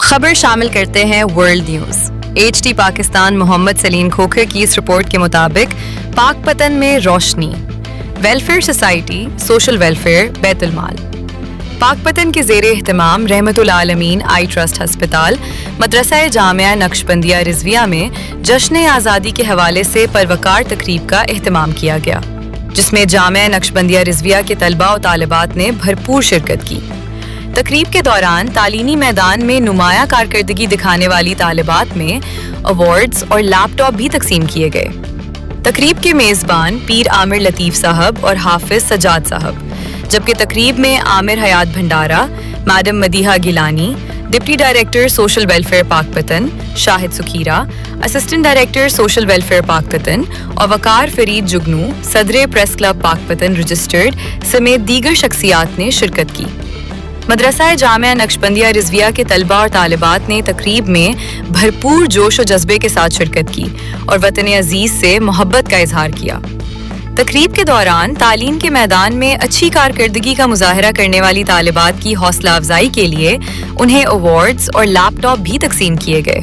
خبر شامل کرتے ہیں ورلڈ نیوز۔ HT پاکستان محمد سلیم کھوکھر کی اس رپورٹ کے مطابق پاک پتن میں روشنی، ویلفیئر سوسائٹی، سوشل ویلفیئر، بیت المال۔ پاک پتن کے زیر اہتمام رحمت العالمین آئی ٹرسٹ ہسپتال، مدرسہ جامعہ نقشبندیہ رضویہ میں جشن آزادی کے حوالے سے پروقار تقریب کا اہتمام کیا گیا، جس میں جامعہ نقشبندیہ رضویہ کے طلباء و طالبات نے بھرپور شرکت کی۔ تقریب کے دوران تعلیمی میدان میں نمایاں کارکردگی دکھانے والی طالبات میں ایوارڈز اور لیپ ٹاپ بھی تقسیم کیے گئے۔ تقریب کے میزبان پیر عامر لطیف صاحب اور حافظ سجاد صاحب، جبکہ تقریب میں Aamir Hayat Bhandara, madam Madiha Gilani, deputy director social welfare Pakpattan Shahid Sukhera, assistant director social welfare Pakpattan اور وقار فرید جگنو، صدر پریس کلب پاک پتن رجسٹرڈ سمیت دیگر شخصیات نے شرکت کی۔ مدرسہ جامعہ نقشبندیہ رضویہ کے طلباء اور طالبات نے تقریب میں بھرپور جوش و جذبے کے ساتھ شرکت کی اور وطن عزیز سے محبت کا اظہار کیا۔ تقریب کے دوران تعلیم کے میدان میں اچھی کارکردگی کا مظاہرہ کرنے والی طالبات کی حوصلہ افزائی کے لیے انہیں ایوارڈز اور لیپ ٹاپ بھی تقسیم کیے گئے۔